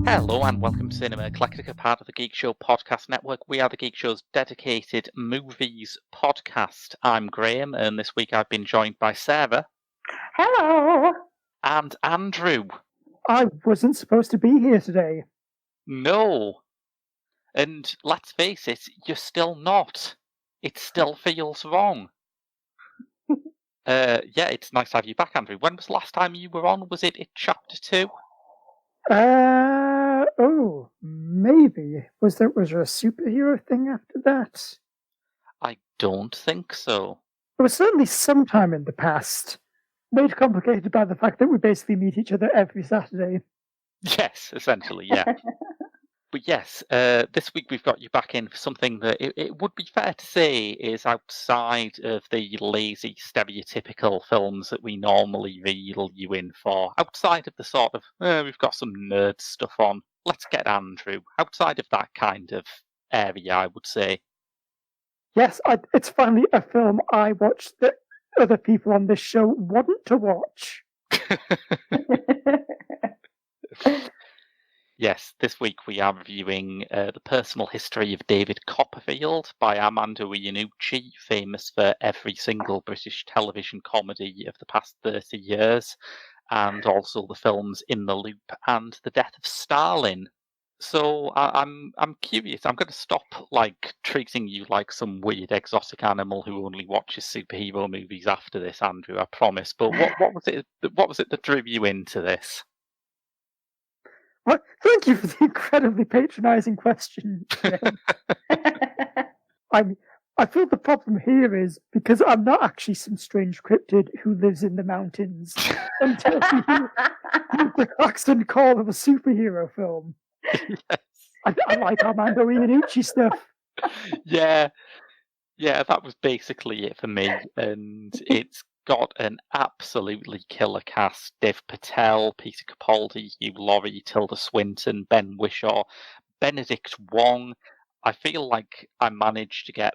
Hello and welcome to Cinema Eclectica, part of the Geek Show podcast network. We are the Geek Show's dedicated movies podcast. I'm Graham, and this week I've been joined by Sarah. Hello. And Andrew. I wasn't supposed to be here today. No. And let's face it, you're still not. It still feels wrong. Yeah, it's nice to have you back, Andrew. When was the last time you were on? Was it Chapter 2? Maybe. Was there a superhero thing after that? I don't think so. It was certainly sometime in the past. Made complicated by the fact that we basically meet each other every Saturday. Yes, essentially, yeah. But yes, this week we've got you back in for something that it would be fair to say is outside of the lazy, stereotypical films that we normally reel you in for. Outside of the sort of, we've got some nerd stuff on, let's get Andrew. Outside of that kind of area, I would say. Yes, it's finally a film I watched that other people on this show want to watch. Yes, this week we are reviewing The Personal History of David Copperfield by Armando Iannucci, famous for every single British television comedy of the past 30 years, and also the films In the Loop and The Death of Stalin. So I'm curious. I'm going to stop treating you like some weird exotic animal who only watches superhero movies after this, Andrew. I promise. But what was it? What was it that drew you into this? Well, thank you for the incredibly patronising question. I feel the problem here is because I'm not actually some strange cryptid who lives in the mountains until you the Claxton call of a superhero film. Yes. I like Armando Iannucci stuff. Yeah, that was basically it for me, and it's got an absolutely killer cast. Dev Patel, Peter Capaldi, Hugh Laurie, Tilda Swinton, Ben Whishaw, Benedict Wong. I feel like I managed to get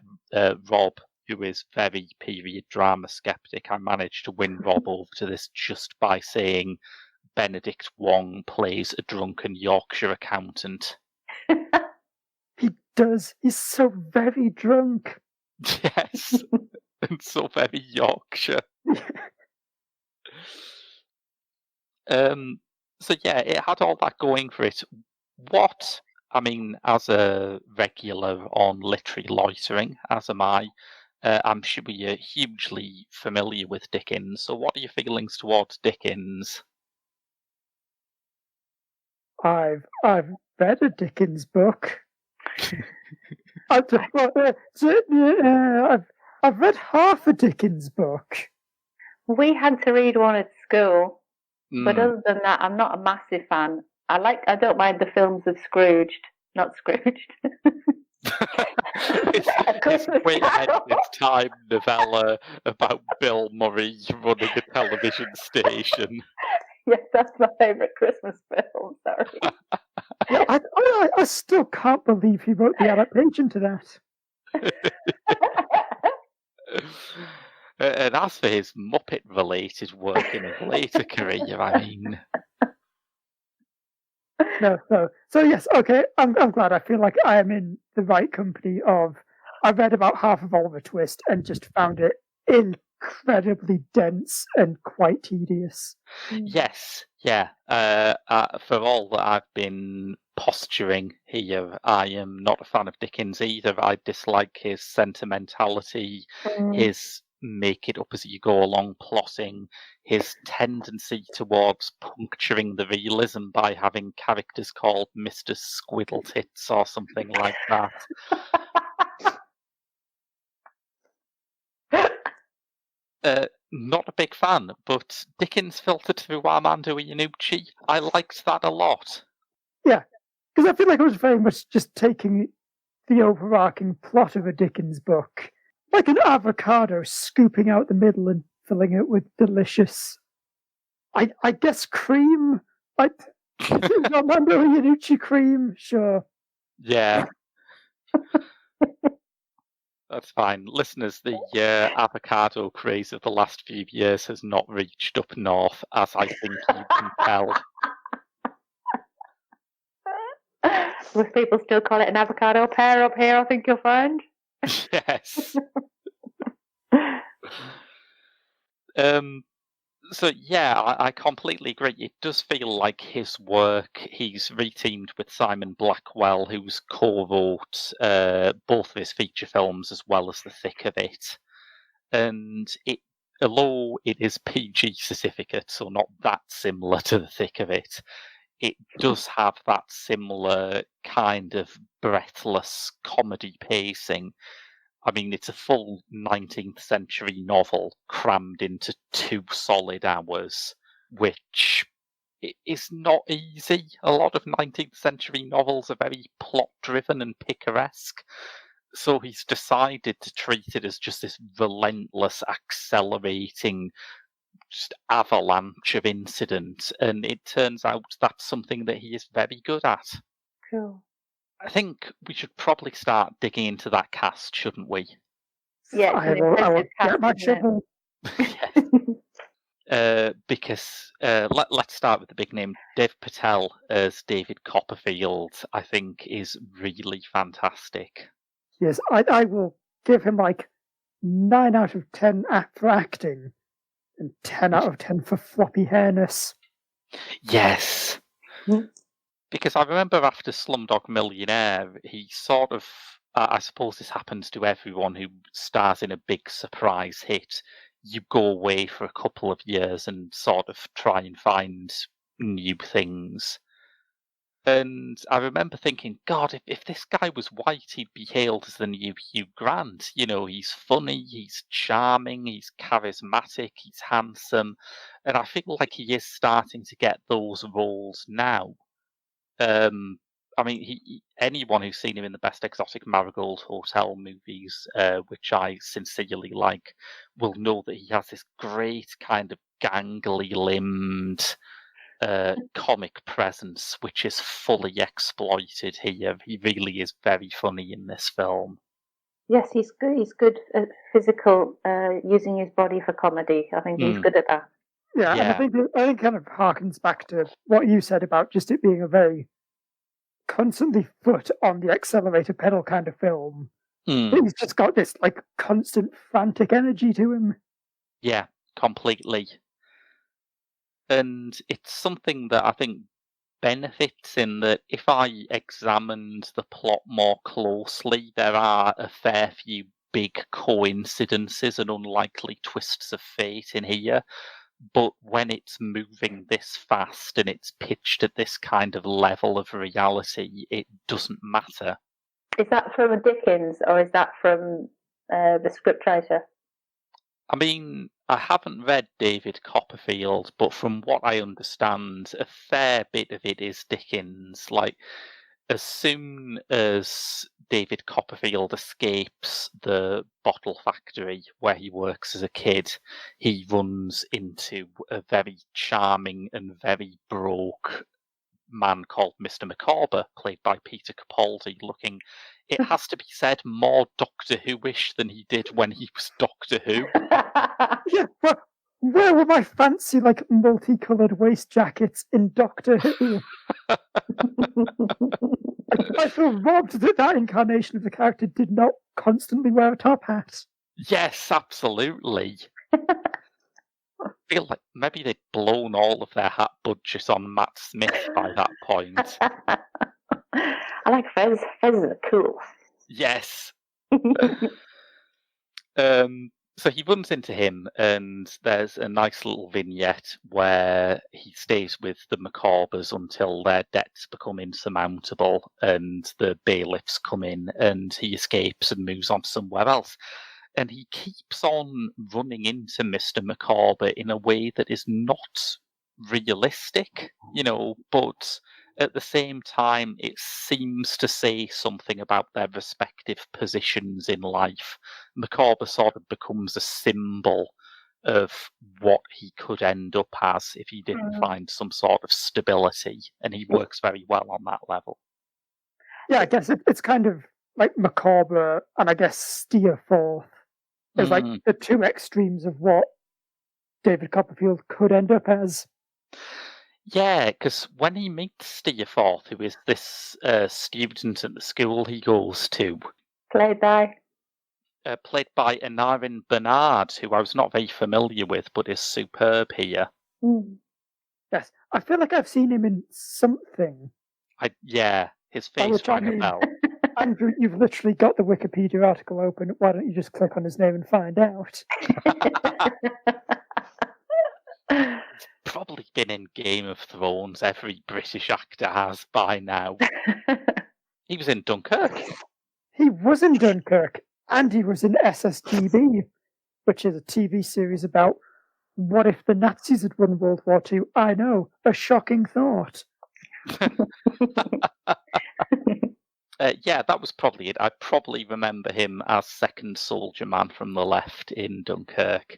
Rob, who is very period drama skeptic, I managed to win Rob over to this just by saying Benedict Wong plays a drunken Yorkshire accountant. He does. He's so very drunk. Yes, and so very Yorkshire. So yeah, it had all that going for it. As a regular on Literary Loitering, as am I'm sure you're hugely familiar with Dickens. So what are your feelings towards Dickens? I've read a Dickens book. I've read half a Dickens book. We had to read one at school, but other than that, I'm not a massive fan. I don't mind the films of Scrooged, not Scrooged. It's way ahead of its time novella about Bill Murray running a television station. Yes, that's my favourite Christmas film, sorry. Yeah, I still can't believe he wrote the adaptation to that. And as for his Muppet-related work in his later career, I mean... No. So yes, okay, I'm glad. I feel like I am in the right company of... I read about half of Oliver Twist and just found it incredibly dense and quite tedious. Yes, yeah. For all that I've been posturing here, I am not a fan of Dickens either. I dislike his sentimentality, his make it up as you go along plotting, his tendency towards puncturing the realism by having characters called Mr. Squiddletits or something like that. Not a big fan, but Dickens filtered through Armando Iannucci. I liked that a lot. Yeah, because I feel like it was very much just taking the overarching plot of a Dickens book, like an avocado, scooping out the middle and filling it with delicious, I guess, cream. Like Armando Iannucci cream, sure. Yeah. That's fine. Listeners, the avocado craze of the last few years has not reached up north, as I think you can tell. Most people still call it an avocado pear up here, I think you'll find. Yes. So yeah, I completely agree. It does feel like his work. He's reteamed with Simon Blackwell, who's co-wrote both of his feature films as well as The Thick of It. And although it is PG certificate, so not that similar to The Thick of It, it does have that similar kind of breathless comedy pacing. I mean, it's a full 19th century novel crammed into 2 solid hours, which is not easy. A lot of 19th century novels are very plot driven and picaresque. So he's decided to treat it as just this relentless, accelerating, just avalanche of incident. And it turns out that's something that he is very good at. Cool. I think we should probably start digging into that cast, shouldn't we? Yeah, I will get my shovel. Because let's start with the big name. Dev Patel as David Copperfield, I think, is really fantastic. Yes, I will give him like 9 out of 10 for acting and 10 out of 10 for floppy hairness. Yes. Because I remember after Slumdog Millionaire, he sort of, I suppose this happens to everyone who stars in a big surprise hit. You go away for a couple of years and sort of try and find new things. And I remember thinking, God, if this guy was white, he'd be hailed as the new Hugh Grant. You know, he's funny, he's charming, he's charismatic, he's handsome. And I feel like he is starting to get those roles now. I mean, anyone who's seen him in the Best Exotic Marigold Hotel movies, which I sincerely like, will know that he has this great kind of gangly limbed comic presence, which is fully exploited here. He really is very funny in this film. Yes, he's good. He's good at physical, using his body for comedy. I think he's good at that. Yeah, and I think it kind of harkens back to what you said about just it being a very constantly foot on the accelerator pedal kind of film. He's just got this like constant frantic energy to him. Yeah, completely. And it's something that I think benefits in that if I examined the plot more closely, there are a fair few big coincidences and unlikely twists of fate in here. But when it's moving this fast and it's pitched at this kind of level of reality, it doesn't matter. Is that from Dickens or is that from the scriptwriter? I mean, I haven't read David Copperfield, but from what I understand, a fair bit of it is Dickens. Like, as soon as David Copperfield escapes the bottle factory where he works as a kid, he runs into a very charming and very broke man called Mr. Micawber, played by Peter Capaldi, looking, it has to be said, more Doctor Who-ish than he did when he was Doctor Who. Yeah, but where were my fancy, like, multicoloured waist jackets in Doctor Who? I feel robbed that incarnation of the character did not constantly wear a top hat. Yes, absolutely. I feel like maybe they'd blown all of their hat budget on Matt Smith by that point. I like Fez. Fez is cool. Yes. So he runs into him, and there's a nice little vignette where he stays with the Micawbers until their debts become insurmountable, and the bailiffs come in, and he escapes and moves on somewhere else. And he keeps on running into Mr. Micawber in a way that is not realistic, but at the same time, it seems to say something about their respective positions in life. Micawber sort of becomes a symbol of what he could end up as if he didn't find some sort of stability, and he works very well on that level. Yeah, I guess it's kind of like macabre and I guess Steerforth as like the two extremes of what David Copperfield could end up as. Yeah, because when he meets Steerforth, who is this student at the school he goes to, played by Anarin Bernard, who I was not very familiar with, but is superb here. Yes, I feel like I've seen him in something. His face rang a bell. Andrew, you've literally got the Wikipedia article open. Why don't you just click on his name and find out? Probably been in Game of Thrones. Every British actor has by now. He was in Dunkirk. He was in Dunkirk, and he was in SSGB, which is a TV series about what if the Nazis had won World War II. I know, a shocking thought. That was probably it. I probably remember him as second soldier man from the left in Dunkirk.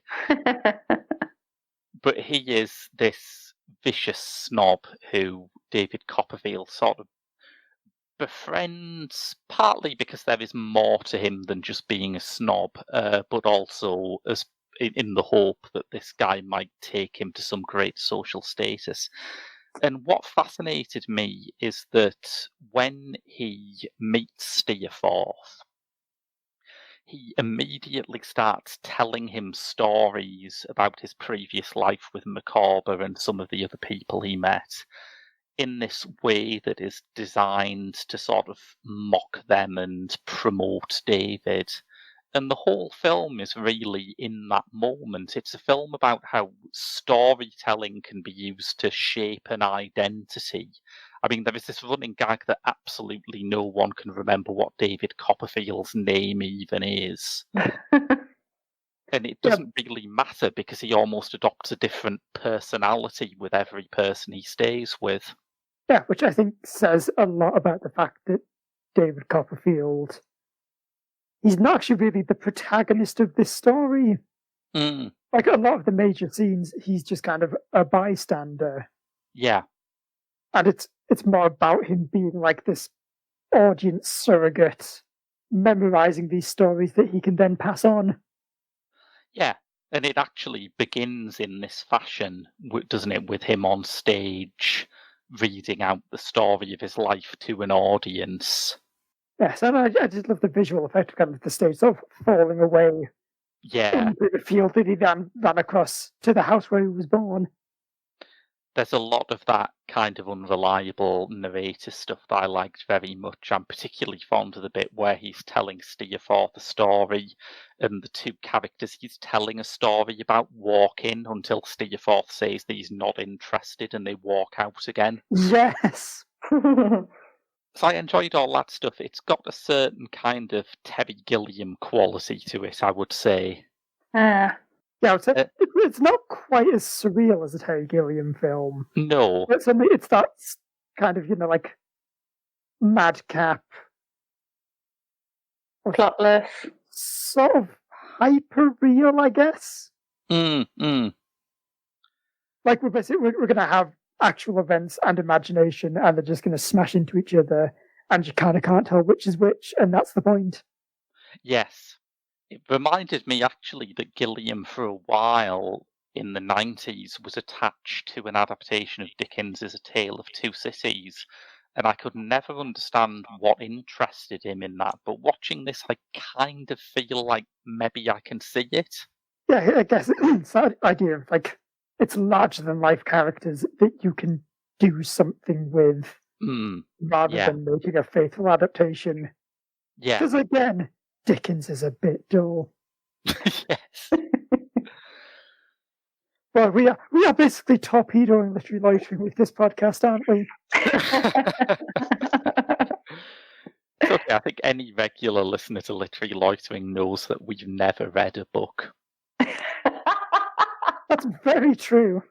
But he is this vicious snob who David Copperfield sort of befriends, partly because there is more to him than just being a snob, but also as in the hope that this guy might take him to some great social status. And what fascinated me is that when he meets Steerforth, he immediately starts telling him stories about his previous life with Micawber and some of the other people he met in this way that is designed to sort of mock them and promote David. And the whole film is really in that moment. It's a film about how storytelling can be used to shape an identity. I mean, there is this running gag that absolutely no one can remember what David Copperfield's name even is. And it doesn't really matter because he almost adopts a different personality with every person he stays with. Yeah, which I think says a lot about the fact that David Copperfield, he's not actually really the protagonist of this story. Like a lot of the major scenes, he's just kind of a bystander. Yeah. And it's more about him being like this audience surrogate, memorizing these stories that he can then pass on. Yeah, and it actually begins in this fashion, doesn't it, with him on stage reading out the story of his life to an audience. Yes, and I just love the visual effect of kind of the stage sort of falling away into the field that he then ran across to the house where he was born. There's a lot of that kind of unreliable narrator stuff that I liked very much. I'm particularly fond of the bit where he's telling Steerforth a story, and the two characters he's telling a story about walk in until Steerforth says that he's not interested, and they walk out again. Yes! So I enjoyed all that stuff. It's got a certain kind of Terry Gilliam quality to it, I would say. Yeah, it's not quite as surreal as a Terry Gilliam film. No. It's that kind of, like, madcap. Plotless. Sort of hyper-real, I guess. Like, we're going to have actual events and imagination, and they're just going to smash into each other, and you kind of can't tell which is which, and that's the point. Yes. It reminded me, actually, that Gilliam, for a while in the 90s, was attached to an adaptation of Dickens's A Tale of Two Cities, and I could never understand what interested him in that, but watching this, I kind of feel like maybe I can see it. Yeah, I guess it's that idea of, like, it's larger-than-life characters that you can do something with, rather than making a faithful adaptation. Yeah. Because, again, Dickens is a bit dull. Yes. Well, we are basically torpedoing literary loitering with this podcast, aren't we? It's okay. I think any regular listener to Literary Loitering knows that we've never read a book. That's very true.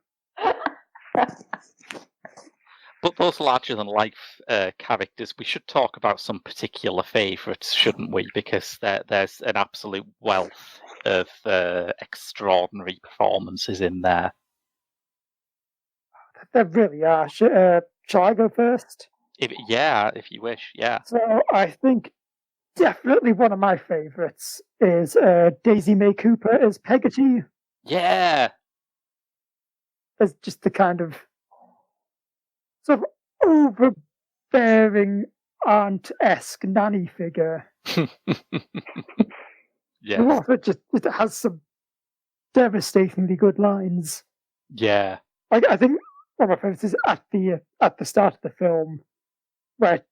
But those larger-than-life characters, we should talk about some particular favourites, shouldn't we? Because there's an absolute wealth of extraordinary performances in there. There really are. Shall I go first? If you wish, yeah. So I think definitely one of my favourites is Daisy May Cooper as Peggotty. Yeah. As just the kind of sort of overbearing aunt-esque nanny figure. Yes. A lot of it has some devastatingly good lines. Yeah. I think one of my favourites is at the start of the film, where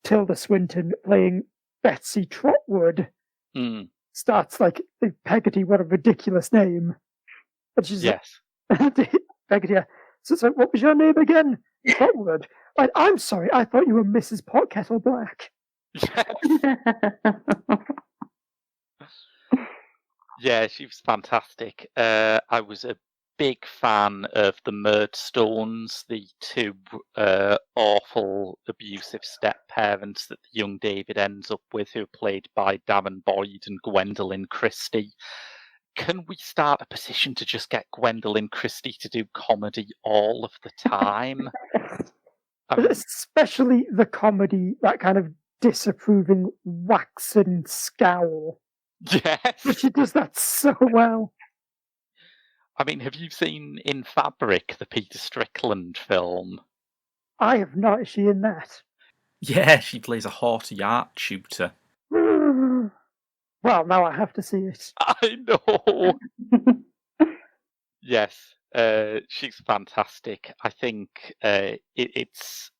Tilda Swinton playing Betsy Trotwood starts like Peggotty, what a ridiculous name. And she's yes. Peggotty, so what was your name again? Trotwood. I'm sorry, I thought you were Mrs. Potkettle Black. Yes. Yeah, she was fantastic. I was a big fan of the Murdstones, the two awful, abusive step-parents that the young David ends up with, who are played by Darren Boyd and Gwendolyn Christie. Can we start a petition to just get Gwendolyn Christie to do comedy all of the time? Especially the comedy, that kind of disapproving waxen scowl. Yes. But she does that so well. I mean, have you seen In Fabric, the Peter Strickland film? I have not. Is she in that? Yeah, she plays a haughty art tutor. Well, now I have to see it. I know. Yes, she's fantastic. I think it's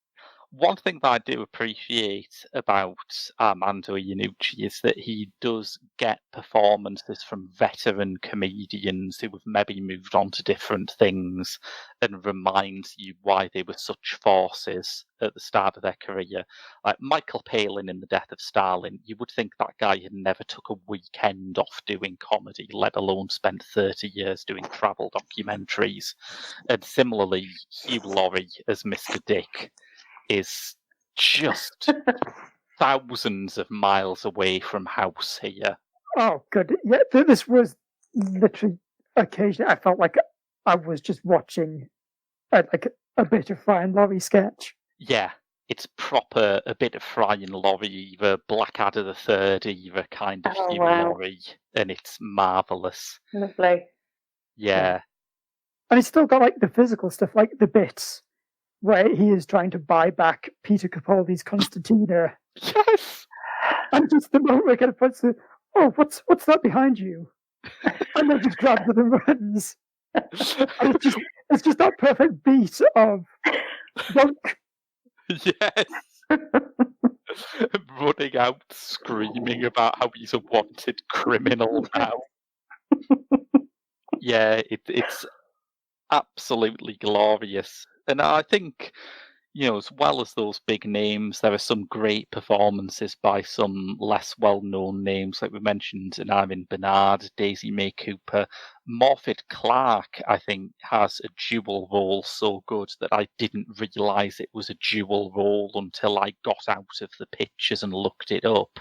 one thing that I do appreciate about Armando Iannucci is that he does get performances from veteran comedians who have maybe moved on to different things and reminds you why they were such forces at the start of their career. Like Michael Palin in The Death of Stalin, you would think that guy had never took a weekend off doing comedy, let alone spent 30 years doing travel documentaries. And similarly, Hugh Laurie as Mr. Dick is just thousands of miles away from house here. Oh, good. Yeah, this was literally occasionally I felt like I was just watching like a bit of Fry and Laurie sketch. Yeah, it's proper a bit of Fry and Laurie, either Blackadder the Third, either kind of Hugh Laurie, and it's marvellous. Lovely. Yeah. And it's still got like the physical stuff, like the bits where he is trying to buy back Peter Capaldi's Constantina. Yes! And just the moment where it kind of puts the, oh, what's that behind you? And then just grabs it and runs. And it's just that perfect beat of dunk. Yes! Running out screaming about how he's a wanted criminal now. Yeah, it's absolutely glorious. And I think, as well as those big names, there are some great performances by some less well-known names, like we mentioned, Irving Bernard, Daisy May Cooper. Morfydd Clark, I think, has a dual role so good that I didn't realise it was a dual role until I got out of the pictures and looked it up.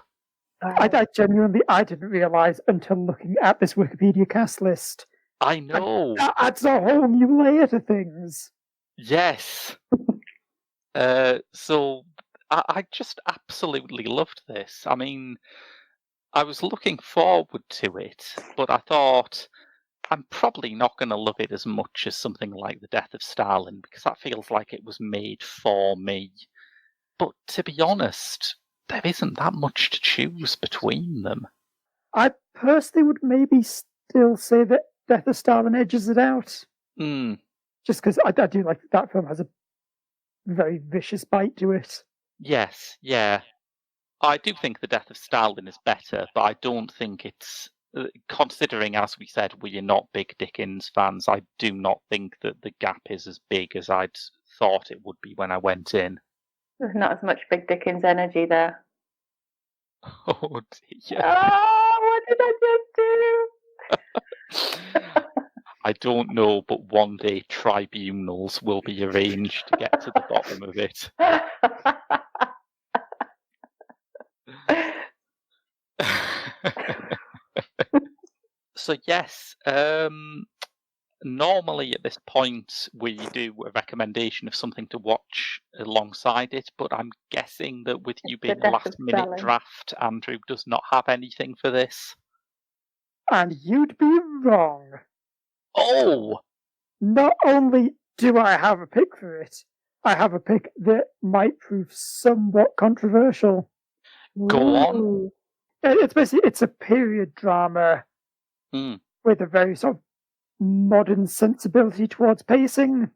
I genuinely, I didn't realise until looking at this Wikipedia cast list. I know. That adds a whole new layer to things. Yes. So I just absolutely loved this. I mean, I was looking forward to it, but I thought I'm probably not going to love it as much as something like The Death of Stalin, because that feels like it was made for me. But to be honest, there isn't that much to choose between them. I personally would maybe still say that Death of Stalin edges it out. Just because I do like that film has a very vicious bite to it. Yes, yeah. I do think The Death of Stalin is better, but I don't think it's... Considering, as we said, we are not big Dickens fans, I do not think that the gap is as big as I'd thought it would be when I went in. There's not as much big Dickens energy there. Oh, dear. Oh, what did I just do? I don't know, but one day tribunals will be arranged to get to the bottom of it. So yes, Normally at this point we do a recommendation of something to watch alongside it, but I'm guessing that with you The being a death of last-minute Stalin. draft, Andrew does not have anything for this. And you'd be wrong. Oh! Not only do I have a pick for it, I have a pick that might prove somewhat controversial. Go on. Ooh. It's a period drama with a very sort of modern sensibility towards pacing.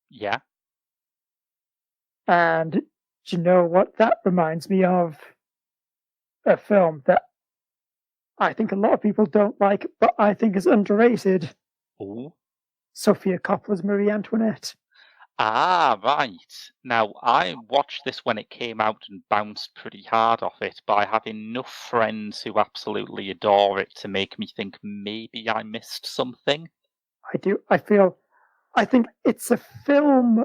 Yeah. And do you know what that reminds me of? A film that I think a lot of people don't like, but I think is underrated. Ooh. Sofia Coppola's Marie Antoinette. Ah, right. Now, I watched this when it came out and bounced pretty hard off it, but I have enough friends who absolutely adore it to make me think maybe I missed something. I do. I think it's a film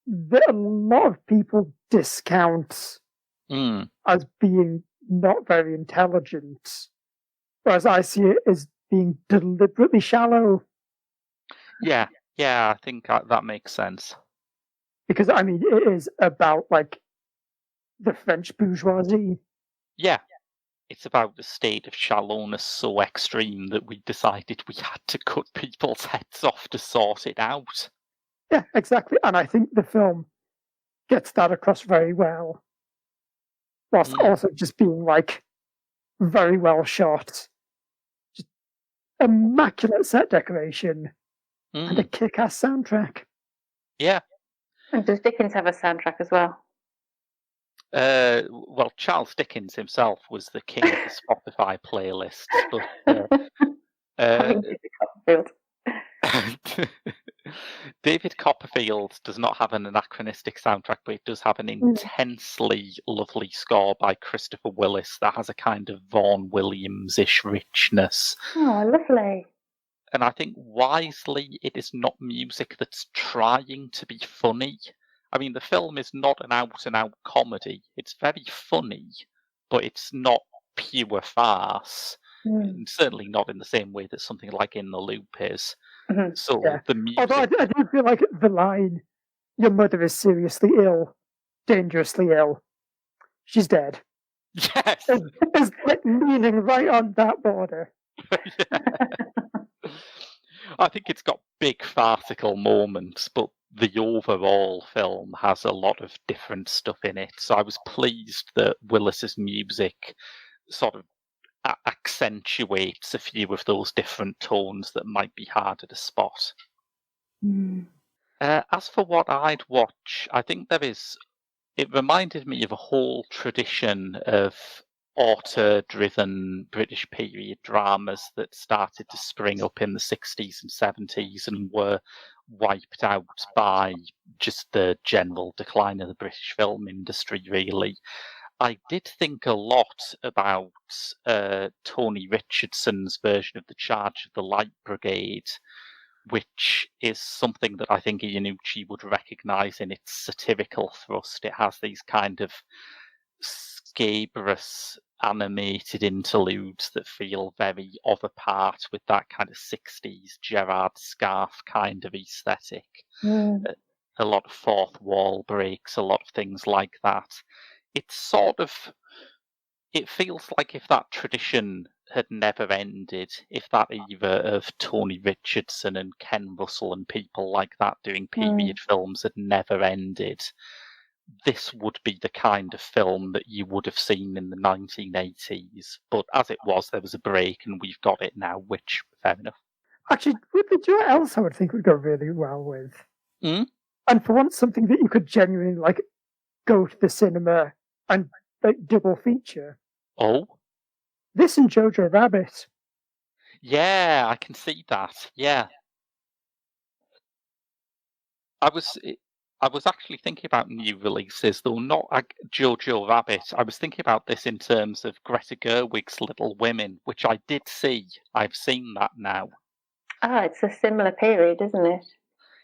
that a lot of people discount as being not very intelligent, whereas I see it as being deliberately shallow. Yeah, I think that makes sense. Because, I mean, it is about, like, the French bourgeoisie. Yeah, it's about the state of shallowness so extreme that we decided we had to cut people's heads off to sort it out. Yeah, exactly. And I think the film gets that across very well, whilst also just being, like, very well shot. Just immaculate set decoration and a kick-ass soundtrack. Yeah. And does Dickens have a soundtrack as well? Well, Charles Dickens himself was the king of the Spotify playlists, but Copperfield. David Copperfield does not have an anachronistic soundtrack, but it does have an intensely lovely score by Christopher Willis that has a kind of Vaughan Williams-ish richness. Oh, lovely. And I think wisely it is not music that's trying to be funny. I mean, the film is not an out-and-out comedy. It's very funny, but it's not pure farce. And certainly not in the same way that something like In the Loop is. So the music... Although I do feel like the line, "Your mother is seriously ill, dangerously ill, she's dead," yes, is like leaning right on that border. I think it's got big farcical moments, but the overall film has a lot of different stuff in it. So I was pleased that Willis's music sort of accentuates a few of those different tones that might be harder to spot. As for what I'd watch, I think it reminded me of a whole tradition of author-driven British period dramas that started to spring up in the 60s and 70s and were wiped out by just the general decline of the British film industry, really. I did think a lot about Tony Richardson's version of The Charge of the Light Brigade, which is something that I think Iannucci would recognise in its satirical thrust. It has these kind of scabrous animated interludes that feel very of a part with that kind of 60s Gerard Scarfe kind of aesthetic. A lot of fourth wall breaks, a lot of things like that. It feels like if that tradition had never ended, if that era of Tony Richardson and Ken Russell and people like that doing period films had never ended, this would be the kind of film that you would have seen in the 1980s. But as it was, there was a break and we've got it now, which, fair enough. Actually, do you know what else I would think would go really well with? And for once, something that you could genuinely, like, go to the cinema and, like, double feature. Oh? This and Jojo Rabbit. Yeah, I can see that. Yeah. I was actually thinking about new releases, though not Jojo Rabbit. I was thinking about this in terms of Greta Gerwig's Little Women, which I did see. I've seen that now. Ah, it's a similar period, isn't it?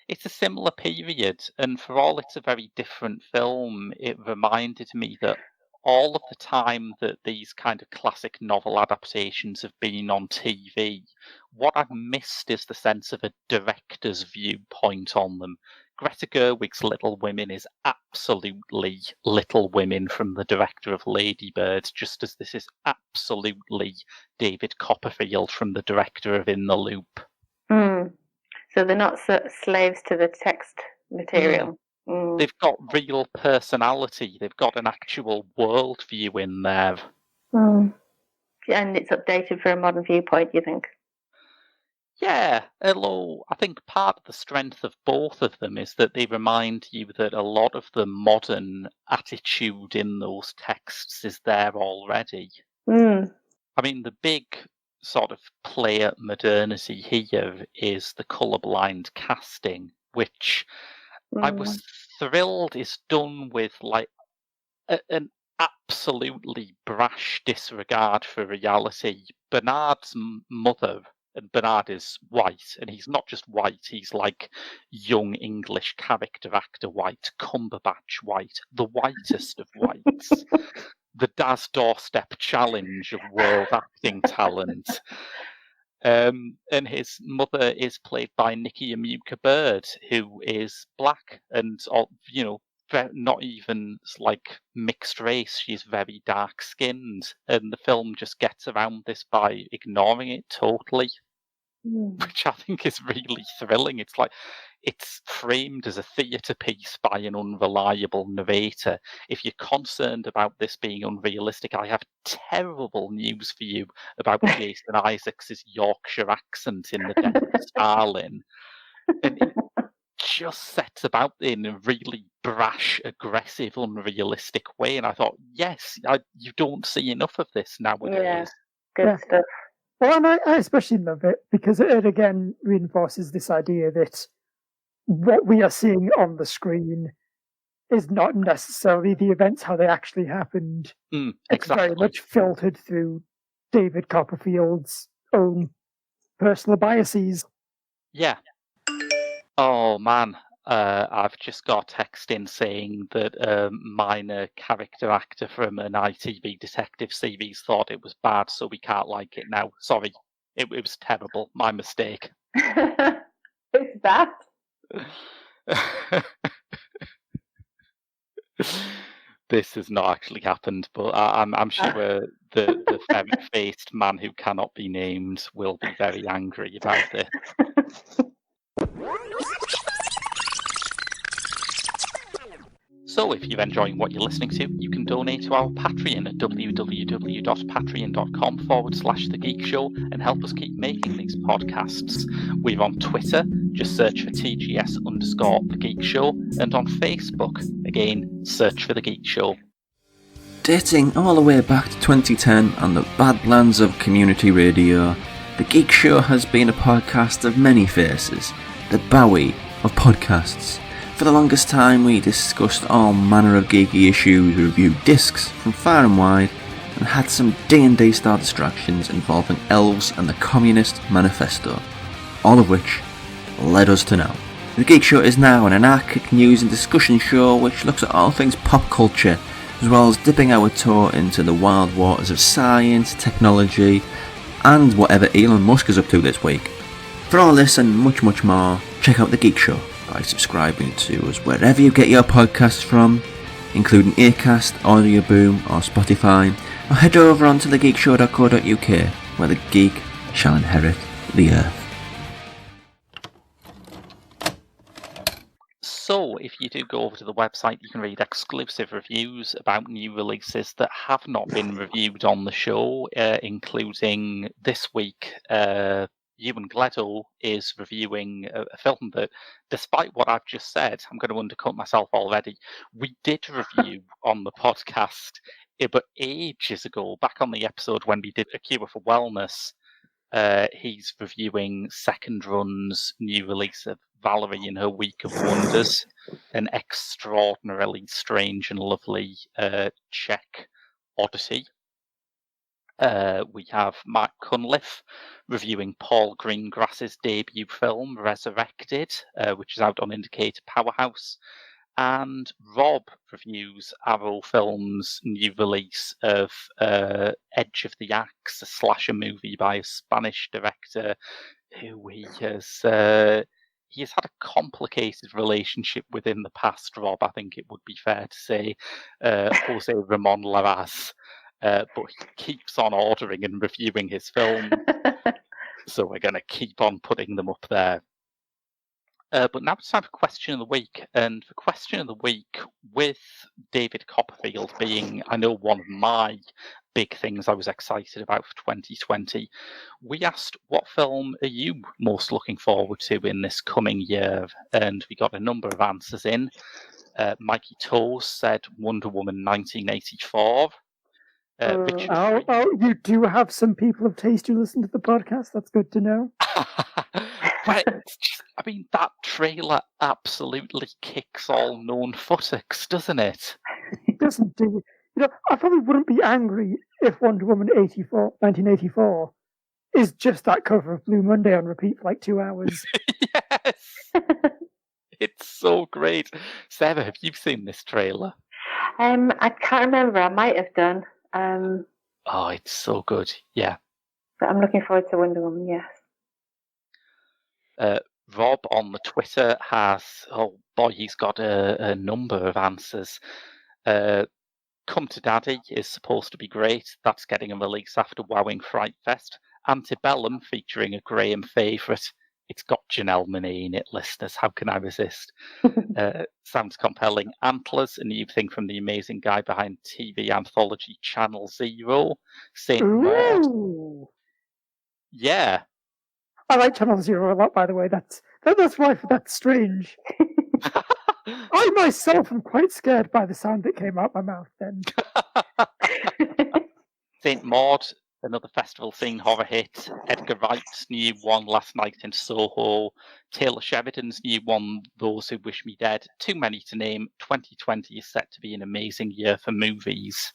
It's a similar period, and for all it's a very different film, it reminded me that all of the time that these kind of classic novel adaptations have been on TV, what I've missed is the sense of a director's viewpoint on them. Greta Gerwig's Little Women is absolutely Little Women from the director of Lady Bird, just as this is absolutely David Copperfield from the director of In the Loop. So they're not slaves to the text material. They've got real personality. They've got an actual worldview in there. And it's updated for a modern viewpoint, you think? Yeah, although I think part of the strength of both of them is that they remind you that a lot of the modern attitude in those texts is there already. I mean, the big sort of play at modernity here is the colourblind casting, which I was thrilled is done with like an absolutely brash disregard for reality. Bernard's mother, and Bernard is white, and he's not just white, he's like young English character actor white, Cumberbatch white, the whitest of whites. The Daz Doorstep challenge of world acting talent. And his mother is played by Nikki Amuka Bird, who is black and, not even like mixed race. She's very dark skinned, and the film just gets around this by ignoring it totally, which I think is really thrilling. It's like it's framed as a theatre piece by an unreliable narrator. If you're concerned about this being unrealistic, I have terrible news for you about Jason Isaacs' Yorkshire accent in The Death of Stalin. And it just sets about in a really brash, aggressive, unrealistic way. And I thought, yes, you don't see enough of this nowadays. Yeah, good stuff. Well, and I especially love it because it again reinforces this idea that what we are seeing on the screen is not necessarily the events how they actually happened. It's very much filtered through David Copperfield's own personal biases. Yeah. Oh man, I've just got a text in saying that a minor character actor from an ITV detective series thought it was bad, so we can't like it now. Sorry, it was terrible. My mistake. It's bad. This has not actually happened, but I'm sure the ferret-faced man who cannot be named will be very angry about it. So if you're enjoying what you're listening to, you can donate to our Patreon at www.patreon.com/The Geek Show and help us keep making these podcasts. We're on Twitter, just search for TGS_The Geek Show, and on Facebook, again, search for The Geek Show. Dating all the way back to 2010 on the Badlands of community radio, The Geek Show has been a podcast of many faces, the Bowie of podcasts. For the longest time we discussed all manner of geeky issues, reviewed discs from far and wide, and had some D&D style distractions involving elves and the Communist Manifesto, all of which led us to now. The Geek Show is now an anarchic news and discussion show which looks at all things pop culture, as well as dipping our toe into the wild waters of science, technology, and whatever Elon Musk is up to this week. For all this and much, much more, check out The Geek Show by subscribing to us wherever you get your podcasts from, including Acast, Audioboom or Spotify, or head over onto thegeekshow.co.uk where the geek shall inherit the earth. So, if you do go over to the website, you can read exclusive reviews about new releases that have not been reviewed on the show, including this week, Ewan Gledo is reviewing a film that, despite what I've just said, I'm going to undercut myself already, we did review on the podcast, but ages ago, back on the episode when we did A Cure for Wellness. He's reviewing Second Run's new release of Valerie in Her Week of Wonders, an extraordinarily strange and lovely Czech oddity. We have Mark Cunliffe reviewing Paul Greengrass's debut film, Resurrected, which is out on Indicator Powerhouse. And Rob reviews Arrow Films' new release of Edge of the Axe, a slasher movie by a Spanish director who he has had a complicated relationship with in the past, Rob, I think it would be fair to say, Jose Ramon Larraz. But he keeps on ordering and reviewing his film, so we're going to keep on putting them up there. But now it's time for Question of the Week. And for Question of the Week, with David Copperfield being, I know, one of my big things I was excited about for 2020, we asked, what film are you most looking forward to in this coming year? And we got a number of answers in. Mikey Toes said Wonder Woman 1984. You do have some people of taste who listen to the podcast. That's good to know. Well, that trailer absolutely kicks all known buttocks, doesn't it? It doesn't do. I probably wouldn't be angry if Wonder Woman 1984 is just that cover of Blue Monday on repeat for like 2 hours. Yes! It's so great. Sarah, have you seen this trailer? I can't remember. I might have done. Oh, it's so good. Yeah. But I'm looking forward to Wonder Woman, yes. Rob on the Twitter has, he's got a number of answers. Come to Daddy is supposed to be great. That's getting a release after Wowing Fright Fest. Antebellum, featuring a Graham favourite. It's got Janelle Monáe in it, listeners. How can I resist? Sounds compelling. Antlers, a new thing from the amazing guy behind TV anthology Channel Zero. Saint Maud. Yeah. I like Channel Zero a lot, by the way. That's why that's strange. I myself am quite scared by the sound that came out my mouth then. Saint Maud, another festival scene horror hit. Edgar Wright's new one, Last Night in Soho. Taylor Sheridan's new one, Those Who Wish Me Dead. Too many to name. 2020 is set to be an amazing year for movies.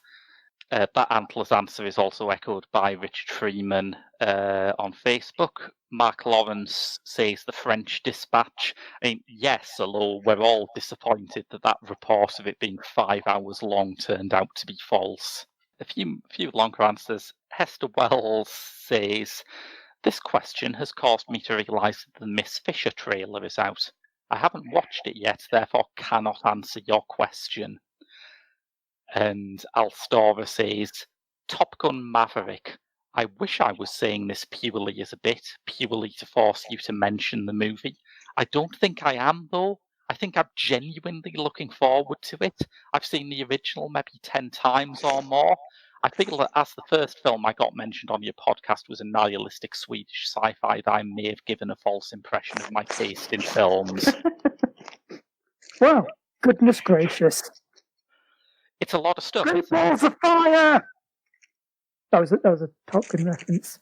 That Antlers answer is also echoed by Richard Freeman on Facebook. Mark Lawrence says The French Dispatch. I mean, yes, although we're all disappointed that report of it being 5 hours long turned out to be false. A few longer answers. Hester Wells says, this question has caused me to realise that the Miss Fisher trailer is out. I haven't watched it yet, therefore cannot answer your question. And Alstora says, Top Gun Maverick. I wish I was saying this purely as a bit, purely to force you to mention the movie. I don't think I am, though. I think I'm genuinely looking forward to it. I've seen the original maybe 10 times or more. I feel that as the first film I got mentioned on your podcast was a nihilistic Swedish sci-fi, that I may have given a false impression of my taste in films. Wow, goodness gracious. It's a lot of stuff, Great isn't it? balls of fire! That was a Top Gun reference,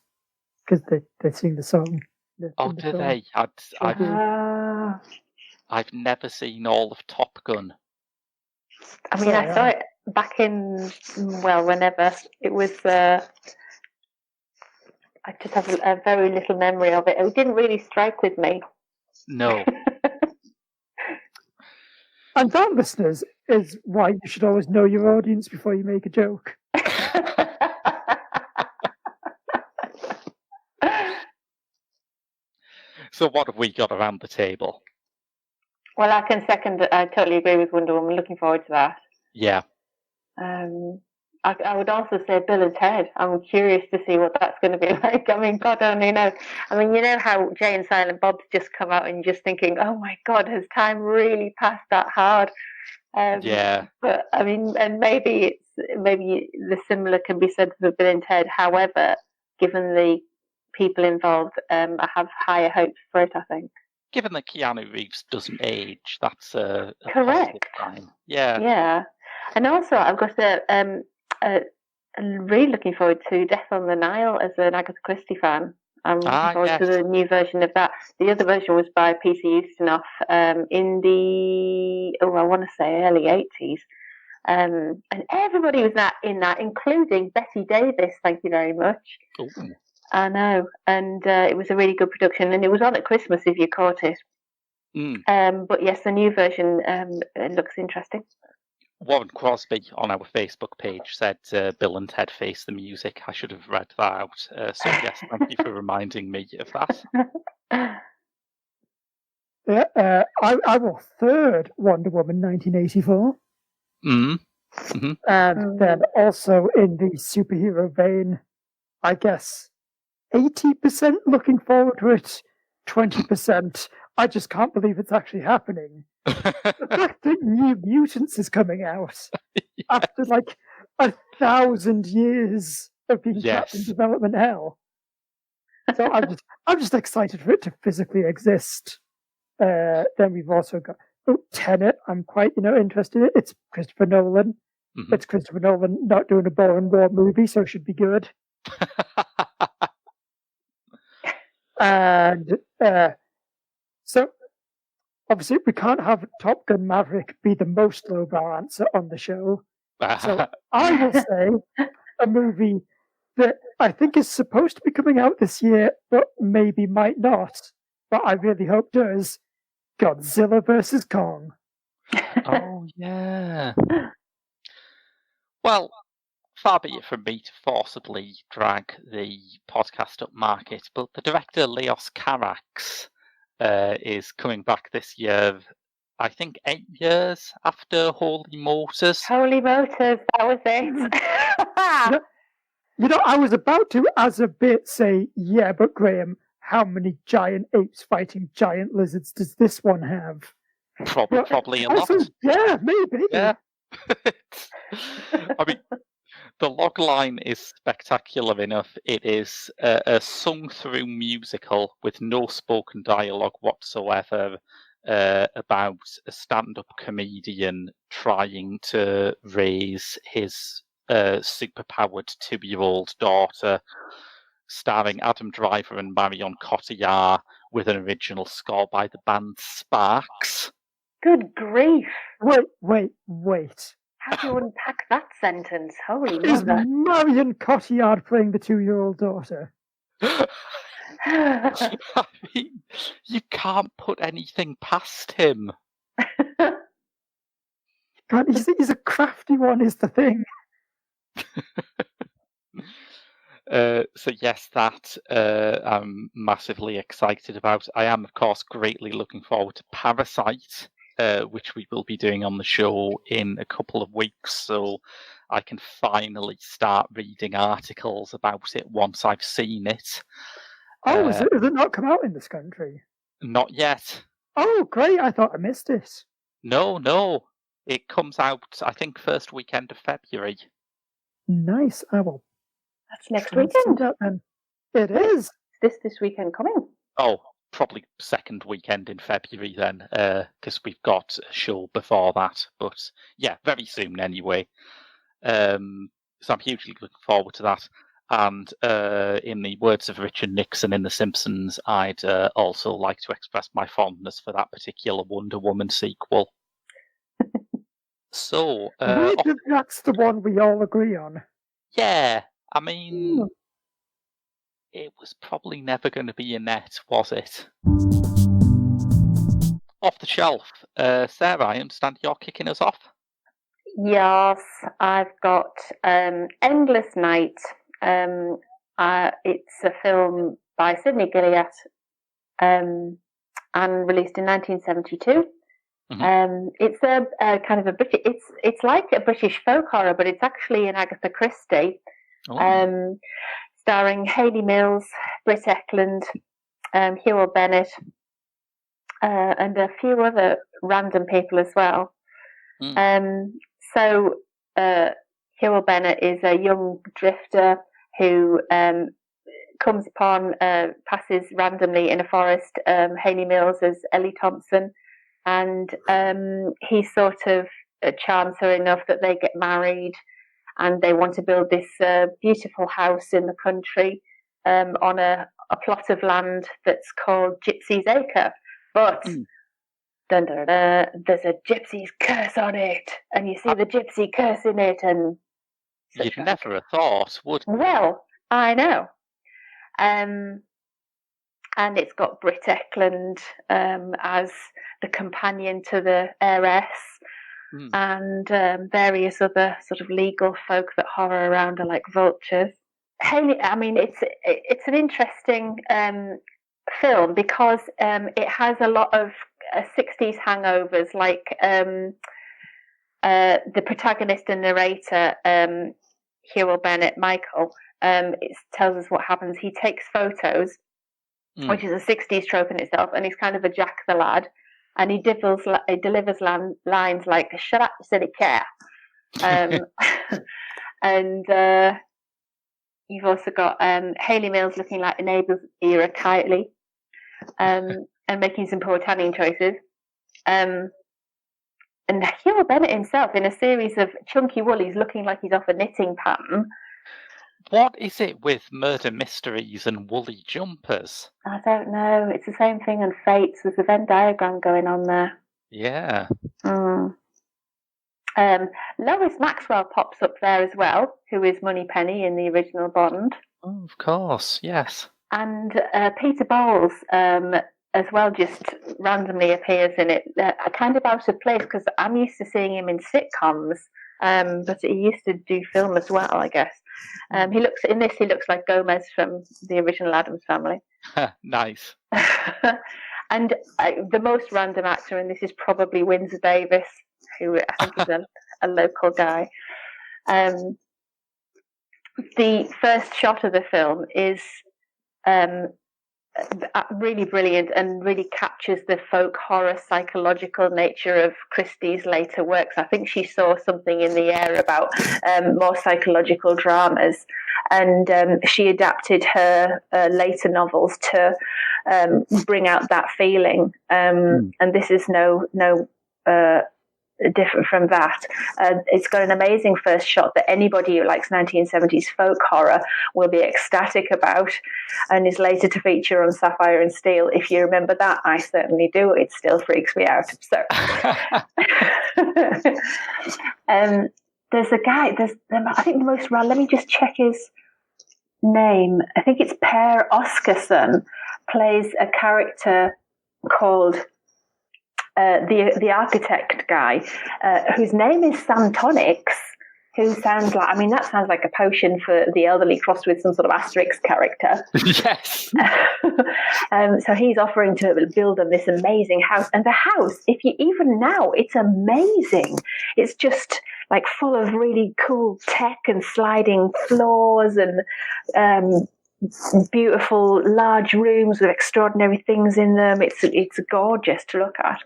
because they sing the song. Oh, do they? I've never seen all of Top Gun. I mean, I saw it back in, whenever. It was, I just have a very little memory of it. It didn't really strike with me. No. And that, listeners, is why you should always know your audience before you make a joke. So what have we got around the table? Well, I can second. I totally agree with Wonder Woman. Looking forward to that. Yeah. I would also say Bill and Ted. I'm curious to see what that's going to be like. I mean, God only knows. I mean, you know how Jay and Silent Bob's just come out and you're just thinking, oh my God, has time really passed that hard? Yeah. But I mean, and maybe the similar can be said for Bill and Ted. However, given the people involved, I have higher hopes for it, I think. Given that Keanu Reeves doesn't age, that's a correct sign. Yeah. Yeah. And also, I've got I'm really looking forward to Death on the Nile as an Agatha Christie fan. I'm looking forward to the new version of that. The other version was by P.C. Ustinov in the, I want to say early 80s. And everybody was in that, including Betty Davis, thank you very much. Ooh. I know. And it was a really good production. And it was on at Christmas if you caught it. But yes, the new version looks interesting. Warren Crosby on our Facebook page said Bill and Ted Face the Music. I should have read that out. So yes, thank you for reminding me of that. Yeah, I will third Wonder Woman 1984. Mm-hmm. And then also in the superhero vein, I guess 80% looking forward to it, 20% I just can't believe it's actually happening. The fact that New Mutants is coming out after like 1,000 years of being trapped in development hell. So I'm just excited for it to physically exist. Then we've also got Tenet. I'm quite interested in it. It's Christopher Nolan. Mm-hmm. It's Christopher Nolan not doing a boring war movie, so it should be good. And so obviously we can't have Top Gun Maverick be the most lowbrow answer on the show. So I will say a movie that I think is supposed to be coming out this year, but maybe might not, but I really hope does. Godzilla vs. Kong. Oh, yeah. Well, far be it from me to forcibly drag the podcast up market, but the director Leos Carax is coming back this year, I think 8 years after Holy Motors. Holy Motors, that was it. I was about to, as a bit, say, yeah, but Graham, how many giant apes fighting giant lizards does this one have? Probably a lot. Yeah, maybe. Yeah. I mean, the log line is spectacular enough. It is a sung-through musical with no spoken dialogue whatsoever about a stand-up comedian trying to raise his superpowered 2-year-old daughter, starring Adam Driver and Marion Cotillard, with an original score by the band Sparks. Good grief. Wait. How do you unpack that sentence? Holy Is mother. Marion Cotillard playing the 2-year-old daughter? I mean, you can't put anything past him. God, he's a crafty one, is the thing. So yes, that I'm massively excited about. I am, of course, greatly looking forward to Parasite, which we will be doing on the show in a couple of weeks, so I can finally start reading articles about it once I've seen it. Oh, has it not come out in this country? Not yet. Oh, great. I thought I missed it. No. It comes out, I think, first weekend of February. Nice. I will. That's next weekend. It is. This weekend coming. Oh, probably second weekend in February then, because we've got a show before that. But yeah, very soon anyway. So I'm hugely looking forward to that. And in the words of Richard Nixon in The Simpsons, I'd also like to express my fondness for that particular Wonder Woman sequel. So that's the one we all agree on. Yeah, I mean, it was probably never going to be a net, was it? Off the shelf. Sarah, I understand you're kicking us off. Yes, I've got Endless Night. It's a film by Sidney Gilliat and released in 1972. Mm-hmm. It's a kind of a British. It's like a British folk horror, but it's actually an Agatha Christie, starring Hayley Mills, Britt Eklund, Hugh Bennett, and a few other random people as well. So Hugh Bennett is a young drifter who comes upon, passes randomly in a forest, Hayley Mills as Ellie Thompson, and he sort of charms her enough that they get married, and they want to build this beautiful house in the country on a plot of land that's called Gypsy's Acre. But dun, dun, dun, there's a gypsy's curse on it, and you see the gypsy curse in it, and you'd never have thought, would you? Well, I know. and it's got Britt Ekland as the companion to the heiress, and various other sort of legal folk that hover around her like vultures. Haley, I mean, it's an interesting film because it has a lot of 60s hangovers, like the protagonist and narrator, Hewell Bennett Michael, it tells us what happens. He takes photos, which is a 60s trope in itself, and he's kind of a Jack the Lad, and he delivers lines like, "Shut up, silly cat." And you've also got Hayley Mills looking like the Neighbours era Kylie, and making some poor tanning choices. And Hewell Bennett himself in a series of chunky woolies looking like he's off a knitting pattern. What is it with murder mysteries and woolly jumpers? I don't know. It's the same thing in Fates. There's a Venn diagram going on there. Yeah. Lois Maxwell pops up there as well, who is Moneypenny in the original Bond. Oh, of course, yes. And Peter Bowles as well just randomly appears in it, kind of out of place because I'm used to seeing him in sitcoms, but he used to do film as well, I guess. He looks like Gomez from the original Addams Family. Nice. And the most random actor in this is probably Windsor Davis, who I think is a local guy. The first shot of the film is really brilliant and really captures the folk horror psychological nature of Christie's later works. I think she saw something in the air about more psychological dramas, and she adapted her later novels to bring out that feeling. And this is no different from that. It's got an amazing first shot that anybody who likes 1970s folk horror will be ecstatic about, and is later to feature on Sapphire and Steel. If you remember that, I certainly do. It still freaks me out. So there's a guy, I think the most let me just check his name. I think it's Per Oscarsson, plays a character called the architect guy, whose name is Santonix, who sounds like, that sounds like a potion for the elderly crossed with some sort of Asterix character. Yes. So he's offering to build them this amazing house. And the house, even now, it's amazing. It's just like full of really cool tech and sliding floors and beautiful large rooms with extraordinary things in them. It's gorgeous to look at.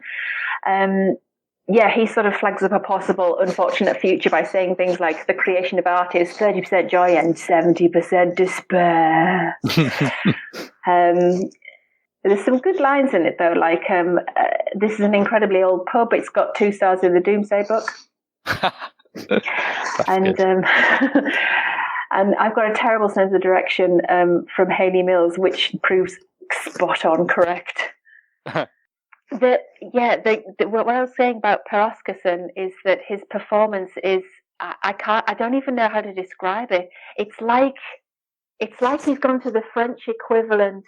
He sort of flags up a possible unfortunate future by saying things like the creation of art is 30% joy and 70% despair. There's some good lines in it though, like this is an incredibly old pub. It's got 2 stars in the Doomsday Book. And and I've got a terrible sense of direction from Hayley Mills, which proves spot on correct. What I was saying about Per Oscarsson is that his performance is I don't even know how to describe it. It's like he's gone to the French equivalent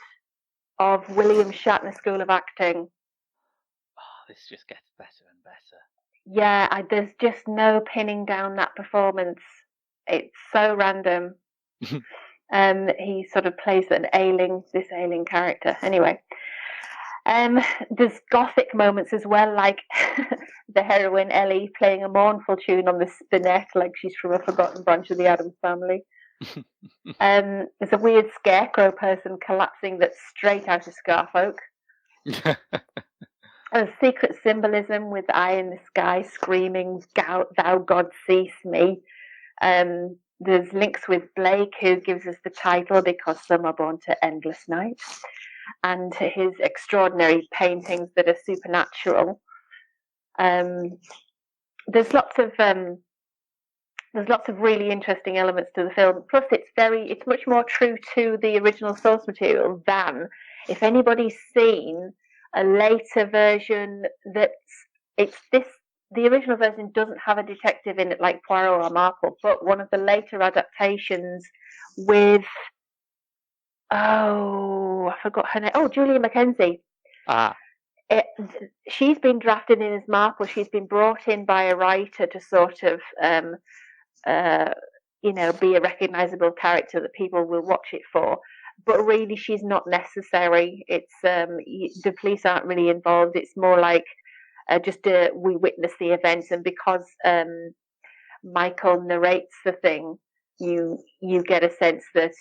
of William Shatner School of Acting. Oh, this just gets better and better. Yeah, there's just no pinning down that performance. It's so random. He sort of plays this ailing character. Anyway, there's gothic moments as well, like the heroine Ellie playing a mournful tune on the spinet, like she's from a forgotten branch of the Addams Family. There's a weird scarecrow person collapsing that's straight out of Scarfolk. A secret symbolism with the eye in the sky screaming, "Thou God cease me." There's links with Blake, who gives us the title because some are born to endless nights, and his extraordinary paintings that are supernatural. There's lots of really interesting elements to the film. Plus, it's much more true to the original source material than if anybody's seen a later version. The original version doesn't have a detective in it like Poirot or Marple, but one of the later adaptations with I forgot her name. Oh, Julia Mackenzie. She's been drafted in as Marple. She's been brought in by a writer to sort of, be a recognisable character that people will watch it for. But really, she's not necessary. It's the police aren't really involved. It's more like we witness the events, and because Michael narrates the thing, you get a sense that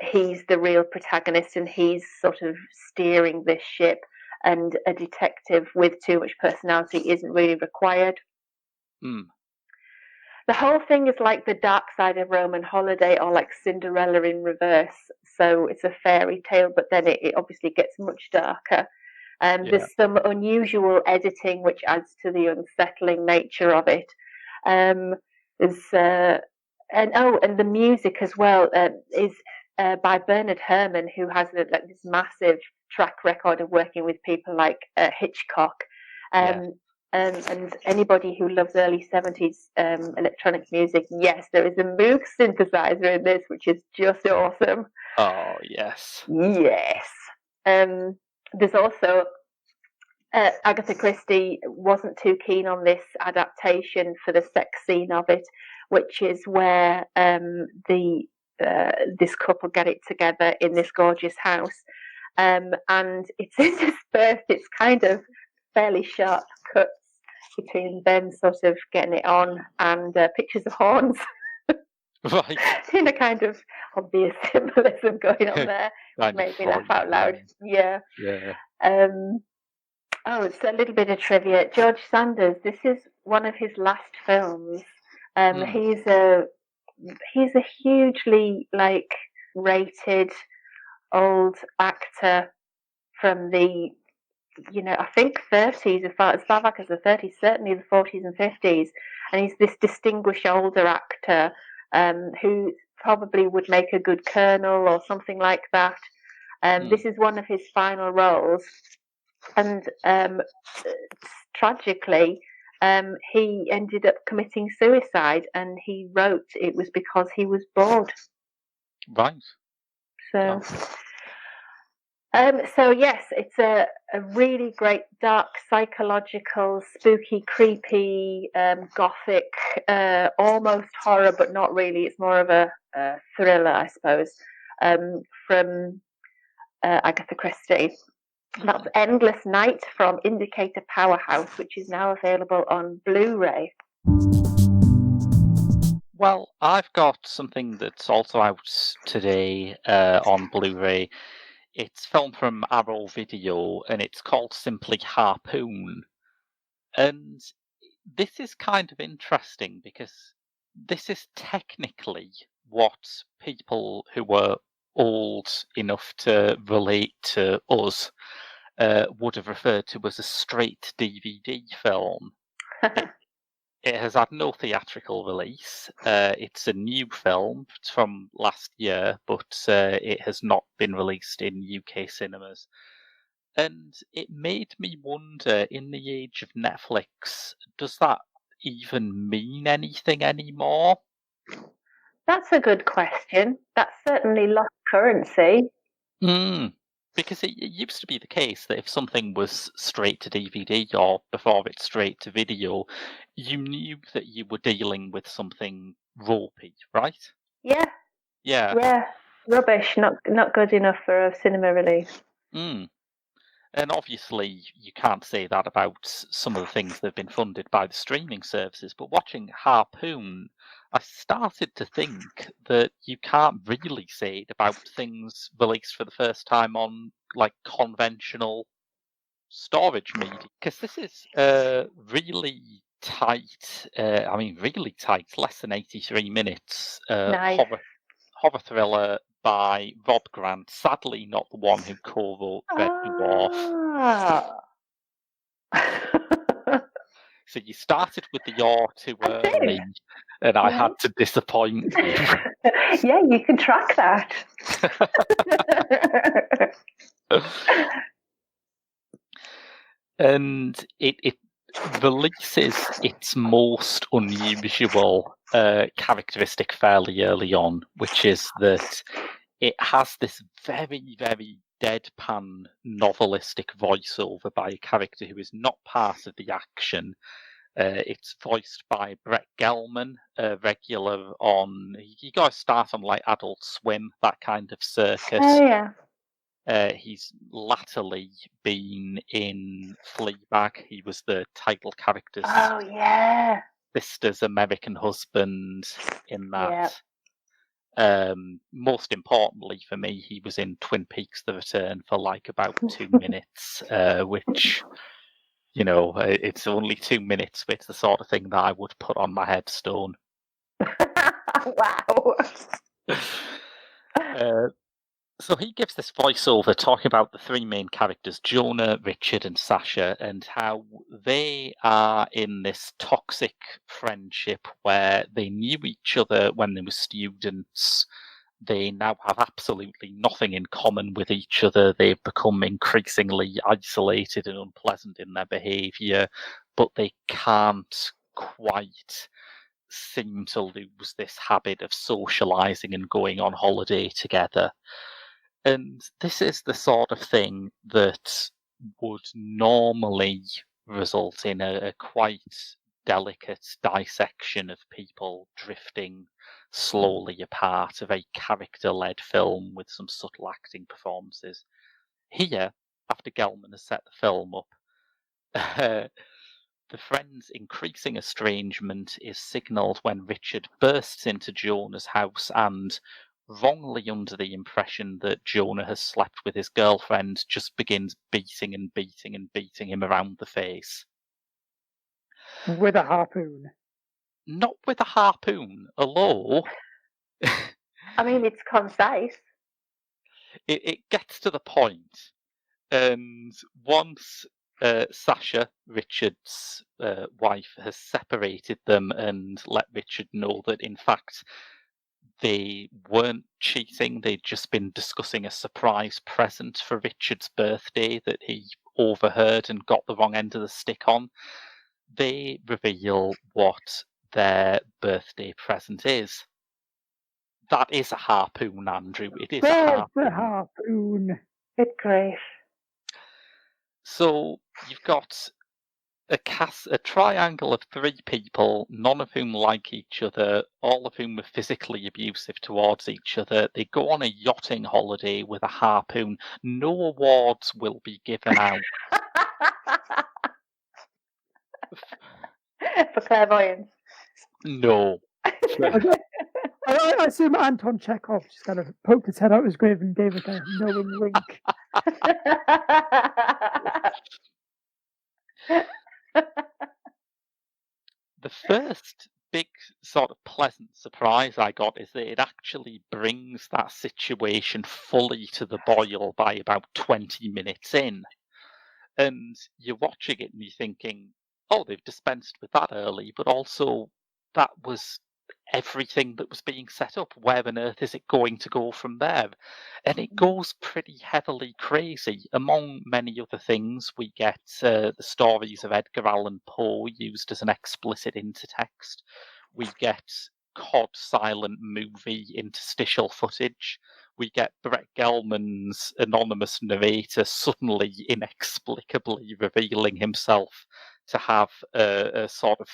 he's the real protagonist, and he's sort of steering this ship, and a detective with too much personality isn't really required. The whole thing is like the dark side of Roman Holiday, or like Cinderella in reverse. So it's a fairy tale, but then it obviously gets much darker. There's some unusual editing which adds to the unsettling nature of it. And the music as well is by Bernard Herrmann, who has this massive track record of working with people like Hitchcock. And anybody who loves early 70s electronic music, yes, there is a Moog synthesizer in this, which is just awesome. Oh, yes. Yes. There's also Agatha Christie wasn't too keen on this adaptation for the sex scene of it, which is where this couple get it together in this gorgeous house. And it's interspersed, it's kind of fairly sharp cuts between them sort of getting it on and pictures of horns. Right. In a kind of obvious symbolism going on there. Made me laugh out loud. Yeah. It's a little bit of trivia. George Sanders, this is one of his last films. He's a hugely rated old actor from the I think 30s, as far back as the 30s, certainly the 40s and 50s, and he's this distinguished older actor who probably would make a good colonel or something like that. This is one of his final roles, and tragically, he ended up committing suicide, and he wrote it was because he was bored. Right. So. So yes, it's a really great, dark, psychological, spooky, creepy, gothic, almost horror, but not really. It's more of a thriller, I suppose, from Agatha Christie. That's Endless Night from Indicator Powerhouse, which is now available on Blu-ray. Well, I've got something that's also out today on Blu-ray. It's filmed from Arrow Video, and it's called simply Harpoon. And this is kind of interesting because this is technically what people who were old enough to relate to us would have referred to as a straight DVD film. It has had no theatrical release. It's a new film from last year, but it has not been released in UK cinemas. And it made me wonder, in the age of Netflix, does that even mean anything anymore? That's a good question. That's certainly lost currency. Because it used to be the case that if something was straight to DVD or before it's straight to video, you knew that you were dealing with something ropey, right? Yeah. Yeah. Rubbish. Not good enough for a cinema release. And obviously, you can't say that about some of the things that have been funded by the streaming services. But watching Harpoon, I started to think that you can't really say it about things released for the first time on conventional storage media, because this is really tight. Really tight, less than 83 minutes. Nice. Horror thriller by Rob Grant. Sadly, not the one who co-wrote Red Dwarf. So you started with the yaw too early, and I had to disappoint you. Yeah, you can track that. And it releases its most unusual characteristic fairly early on, which is that it has this very, very deadpan novelistic voiceover by a character who is not part of the action. It's voiced by Brett Gelman, a regular on. He got to start on like Adult Swim, that kind of circuit. Oh yeah. He's latterly been in Fleabag. He was the title character's sister's American husband in that. Most importantly for me, he was in Twin Peaks: The Return for like about 2 minutes, which, it's only 2 minutes, but it's the sort of thing that I would put on my headstone. Wow. So he gives this voiceover talking about the three main characters, Jonah, Richard, and Sasha, and how they are in this toxic friendship where they knew each other when they were students. They now have absolutely nothing in common with each other. They've become increasingly isolated and unpleasant in their behaviour, but they can't quite seem to lose this habit of socialising and going on holiday together. And this is the sort of thing that would normally result in a quite delicate dissection of people drifting slowly apart, a very character-led film with some subtle acting performances. Here, after Gelman has set the film up, the friends' increasing estrangement is signalled when Richard bursts into Jonah's house and, wrongly under the impression that Jonah has slept with his girlfriend, just begins beating and beating and beating him around the face. With a harpoon. Not with a harpoon, although... I mean, it's concise. It gets to the point. And once Sasha, Richard's wife, has separated them and let Richard know that, in fact, they weren't cheating, they'd just been discussing a surprise present for Richard's birthday that he overheard and got the wrong end of the stick on, they reveal what their birthday present is. That is a harpoon, Andrew. It is a harpoon. Good grief. So you've got a triangle of three people, none of whom like each other, all of whom are physically abusive towards each other. They go on a yachting holiday with a harpoon. No awards will be given out. For clairvoyance? No. I assume Anton Chekhov just kind of poked his head out his grave and gave it a knowing wink. The first big sort of pleasant surprise I got is that it actually brings that situation fully to the boil by about 20 minutes in. And you're watching it and you're thinking, oh, they've dispensed with that early, but also that was everything that was being set up. Where on earth is it going to go from there? And it goes pretty heavily crazy. Among many other things, we get the stories of Edgar Allan Poe used as an explicit intertext. We get COD silent movie interstitial footage. We get Brett Gelman's anonymous narrator suddenly inexplicably revealing himself to have a sort of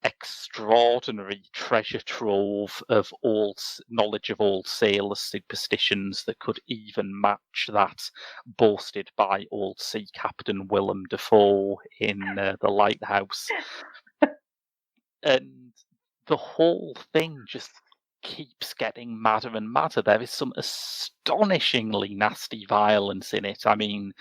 extraordinary treasure trove of old knowledge of old sailor superstitions that could even match that boasted by old sea captain Willem Dafoe in The Lighthouse. And the whole thing just keeps getting madder and madder. There is some astonishingly nasty violence in it. I mean,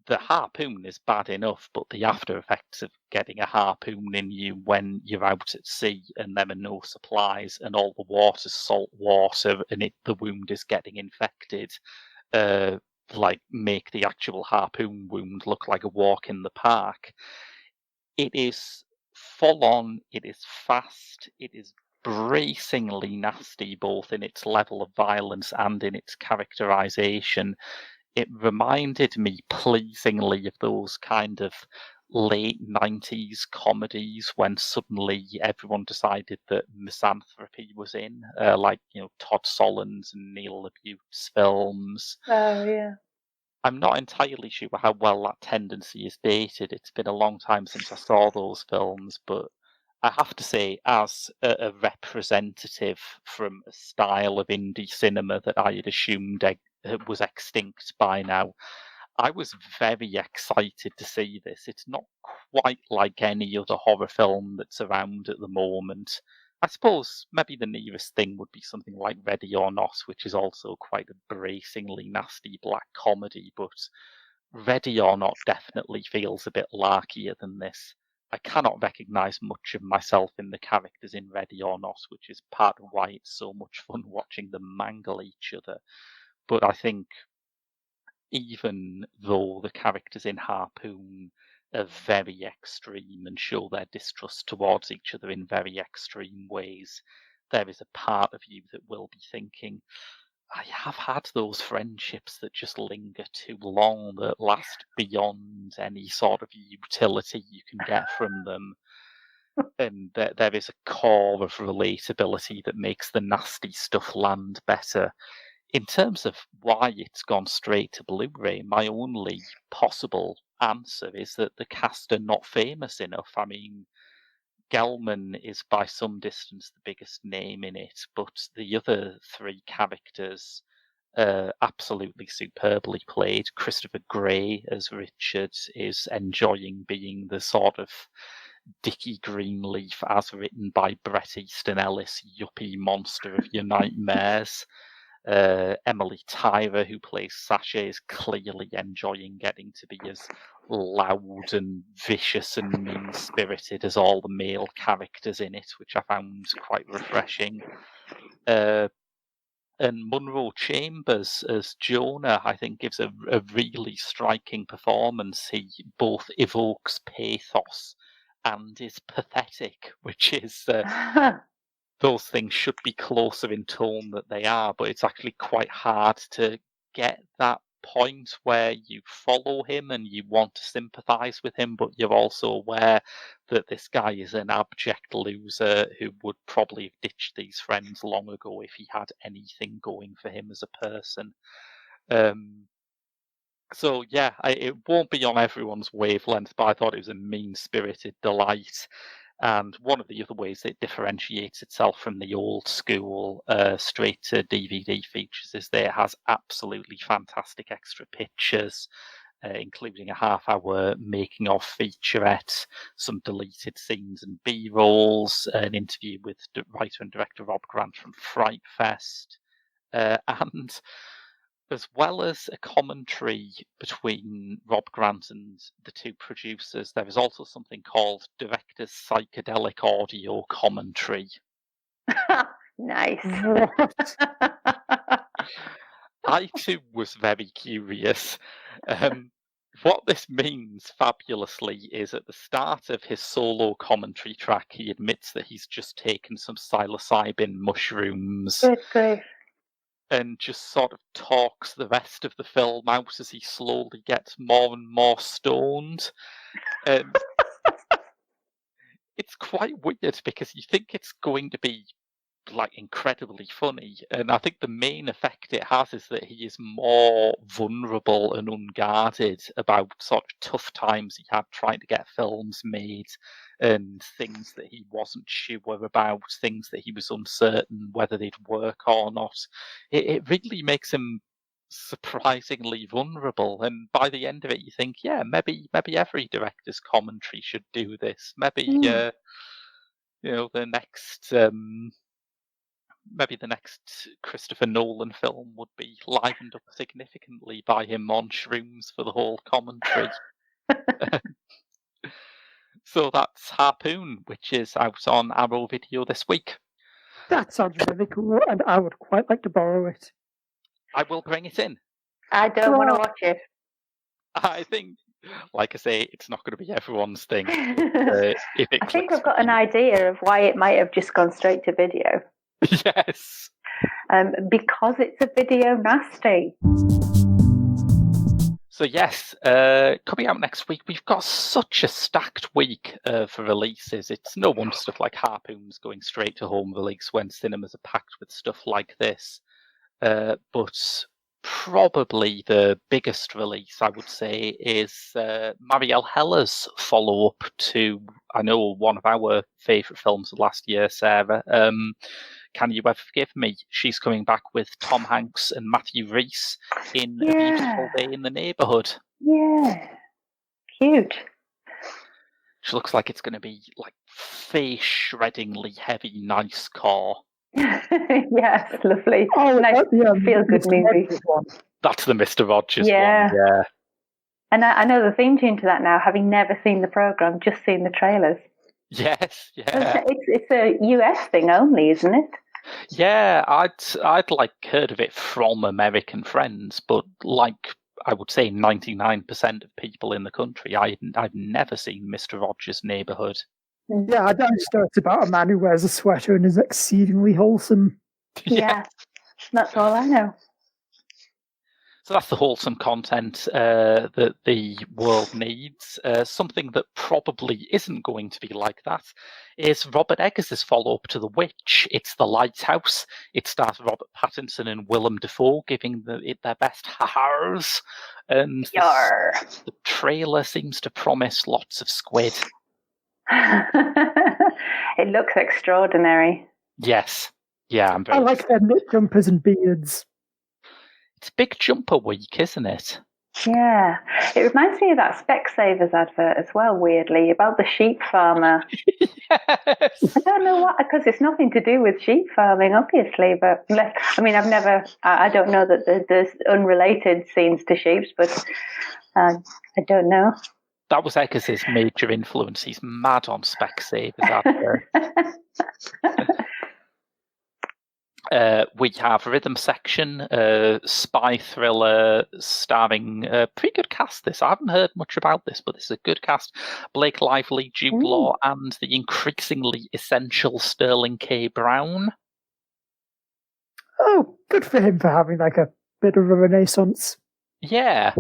the harpoon is bad enough, but the after effects of getting a harpoon in you when you're out at sea and there are no supplies and all the water's salt water and the wound is getting infected, make the actual harpoon wound look like a walk in the park. It is full on, it is fast, it is bracingly nasty, both in its level of violence and in its characterization. It reminded me pleasingly of those kind of late 90s comedies when suddenly everyone decided that misanthropy was in, like, Todd Solondz and Neil LaBute's films. Oh, yeah. I'm not entirely sure how well that tendency is dated. It's been a long time since I saw those films, but I have to say, as a representative from a style of indie cinema that I had assumed was extinct by now, I was very excited to see this. It's not quite like any other horror film that's around at the moment. I suppose maybe the nearest thing would be something like Ready or Not, which is also quite a bracingly nasty black comedy, but Ready or Not definitely feels a bit larkier than this. I cannot recognise much of myself in the characters in Ready or Not, which is part of why it's so much fun watching them mangle each other. But I think even though the characters in Harpoon are very extreme and show their distrust towards each other in very extreme ways, there is a part of you that will be thinking, I have had those friendships that just linger too long, that last beyond any sort of utility you can get from them. And there is a core of relatability that makes the nasty stuff land better. In terms of why it's gone straight to Blu-ray, my only possible answer is that the cast are not famous enough. I mean, Gelman is by some distance the biggest name in it, but the other three characters are absolutely superbly played. Christopher Gray as Richard is enjoying being the sort of Dickie Greenleaf, as written by Bret Easton Ellis, yuppie monster of your nightmares. Emily Tyrer, who plays Sasha, is clearly enjoying getting to be as loud and vicious and mean-spirited as all the male characters in it, which I found quite refreshing. And Munro Chambers as Jonah, I think, gives a really striking performance. He both evokes pathos and is pathetic, which is... those things should be closer in tone than they are, but it's actually quite hard to get that point where you follow him and you want to sympathise with him, but you're also aware that this guy is an abject loser who would probably have ditched these friends long ago if he had anything going for him as a person. So yeah, it won't be on everyone's wavelength, but I thought it was a mean-spirited delight. And one of the other ways it differentiates itself from the old school straight to DVD features is that it has absolutely fantastic extra pictures, including a half-hour making-of featurette, some deleted scenes and B-rolls, an interview with writer and director Rob Grant from Fright Fest, and as well as a commentary between Rob Grant and the two producers, there is also something called Director's Psychedelic Audio Commentary. Nice. I too was very curious. What this means fabulously is at the start of his solo commentary track, he admits that he's just taken some psilocybin mushrooms. Good grief. And just sort of talks the rest of the film out as he slowly gets more and more stoned. And it's quite weird because you think it's going to be like incredibly funny, and I think the main effect it has is that he is more vulnerable and unguarded about sort of tough times he had trying to get films made and things that he wasn't sure about, things that he was uncertain whether they'd work or not. It really makes him surprisingly vulnerable, and by the end of it you think, yeah, maybe every director's commentary should do this. Maybe the next maybe the next Christopher Nolan film would be livened up significantly by him on shrooms for the whole commentary. So that's Harpoon, which is out on Arrow Video this week. That sounds really cool, and I would quite like to borrow it. I will bring it in. I don't want to watch it. I think, like I say, it's not going to be everyone's thing. I think I've got an idea of why it might have just gone straight to video. Yes. Because it's a video nasty. So yes, coming out next week, we've got such a stacked week for releases. It's no wonder stuff like Harpoon's going straight to home release when cinemas are packed with stuff like this. But probably the biggest release, I would say, is Marielle Heller's follow-up to, I know, one of our favourite films of last year, Sarah. Can You Ever Forgive Me? She's coming back with Tom Hanks and Matthew Rhys in A Beautiful Day in the Neighborhood. Yeah, cute. Which looks like it's going to be like face-shreddingly heavy, nice core. Yes, lovely. Oh, nice, feel-good movie. That's the Mr. Rogers one. Yeah. And I know the theme tune to that now, having never seen the programme, just seen the trailers. Yes, yeah. It's a US thing only, isn't it? Yeah, I'd like heard of it from American friends, but like I would say 99% of people in the country, I've never seen Mr. Rogers' Neighborhood. Yeah, I don't know. It's about a man who wears a sweater and is exceedingly wholesome. Yeah, that's all I know. So that's the wholesome content that the world needs. Something that probably isn't going to be like that is Robert Eggers' follow-up to The Witch. It's The Lighthouse. It stars Robert Pattinson and Willem Dafoe giving it their best ha-has. And the trailer seems to promise lots of squid. It looks extraordinary. Yes. Yeah, I like their knit jumpers and beards. It's Big Jumper Week, isn't it? Yeah. It reminds me of that Specsavers advert as well, weirdly, about the sheep farmer. Yes. I don't know what, because it's nothing to do with sheep farming, obviously, but I don't know that there's unrelated scenes to sheep, but I don't know. That was Eggers' major influence. He's mad on Specsavers advert. We have Rhythm Section, spy thriller starring a pretty good cast. This I haven't heard much about this, but this is a good cast. Blake Lively, Jude Law, and the increasingly essential Sterling K. Brown. Oh, good for him for having like a bit of a renaissance. Yeah.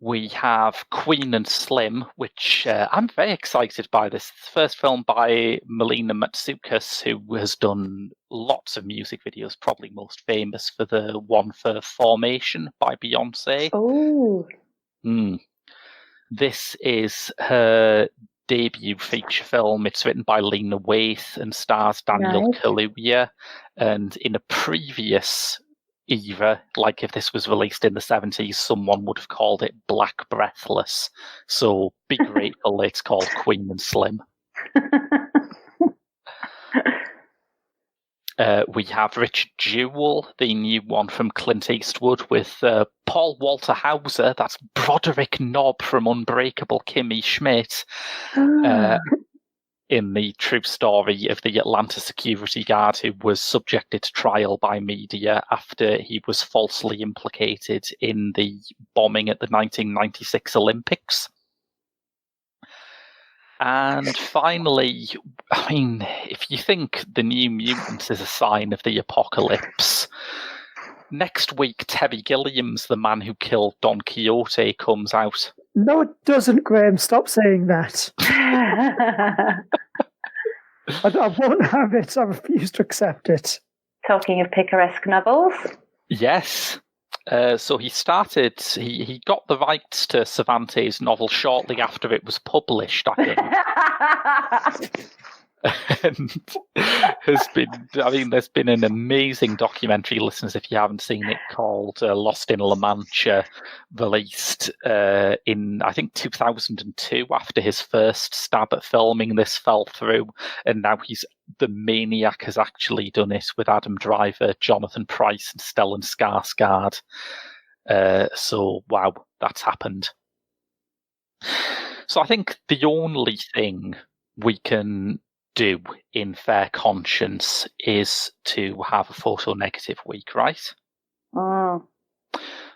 We have Queen and Slim, which I'm very excited by this. It's the first film by Melina Matsoukas, who has done lots of music videos, probably most famous for the one for Formation by Beyonce. Oh. This is her debut feature film. It's written by Lena Waithe and stars Daniel Kaluuya. And in a previous era, like if this was released in the 70s, someone would have called it Black Breathless. So be grateful it's called Queen and Slim. We have Richard Jewell, the new one from Clint Eastwood, with Paul Walter Hauser, that's Broderick Knob from Unbreakable Kimmy Schmidt, in the true story of the Atlanta security guard who was subjected to trial by media after he was falsely implicated in the bombing at the 1996 Olympics. And finally, I mean, if you think The New Mutants is a sign of the apocalypse, next week Terry Gilliam's The Man Who Killed Don Quixote comes out. No, it doesn't, Graham. Stop saying that. I won't have it. I refuse to accept it. Talking of picaresque novels. Yes. So he got the rights to Cervantes' novel shortly after it was published, I think. And there's been an amazing documentary, listeners, if you haven't seen it, called Lost in La Mancha, released in, I think, 2002, after his first stab at filming this fell through, and now the maniac has actually done it with Adam Driver, Jonathan Pryce, and Stellan Skarsgård. So, wow, that's happened. So I think the only thing we can do in fair conscience is to have a photo negative week, right?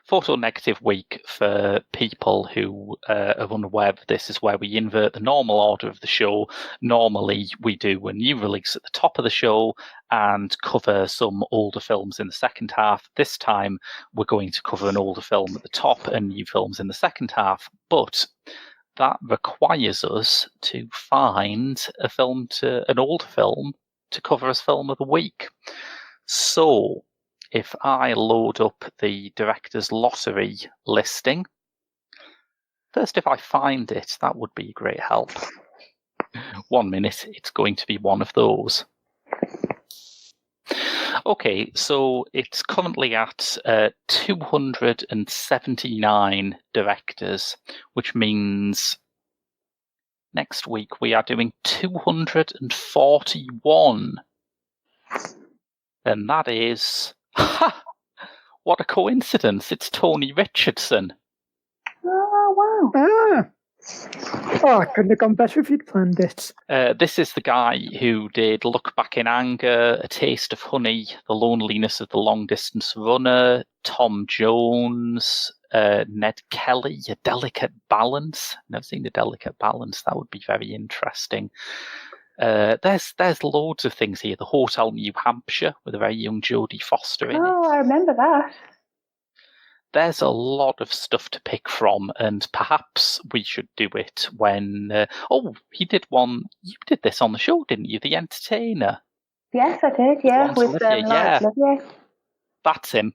Photo negative week, for people who are unaware of this, is where we invert the normal order of the show. Normally, we do a new release at the top of the show and cover some older films in the second half. This time, we're going to cover an older film at the top and new films in the second half. But that requires us to find an older film to cover as film of the week. So, if I load up the Director's Lottery listing, first, if I find it, that would be a great help. 1 minute, it's going to be one of those. Okay, so it's currently at 279 directors, which means next week we are doing 241. And that is... Ha! What a coincidence. It's Tony Richardson. Oh, wow. Ah. Oh, I couldn't have gone better if you'd planned it. This is the guy who did Look Back in Anger, A Taste of Honey, The Loneliness of the Long Distance Runner, Tom Jones, Ned Kelly, A Delicate Balance. Never seen A Delicate Balance. That would be very interesting. There's loads of things here. The Hotel New Hampshire with a very young Jodie Foster in it. Oh, I remember that. There's a lot of stuff to pick from, and perhaps we should do it when... he did one... You did this on the show, didn't you? The Entertainer. Yes, I did, yeah. With Olivia, Olivia. That's him.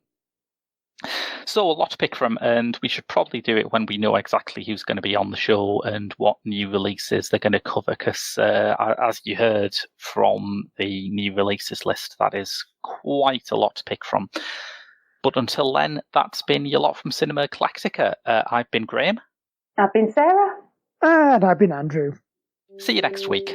So a lot to pick from, and we should probably do it when we know exactly who's going to be on the show and what new releases they're going to cover, because as you heard from the new releases list, that is quite a lot to pick from. But until then, that's been your lot from Cinema Eclectica. I've been Graham. I've been Sarah. And I've been Andrew. See you next week.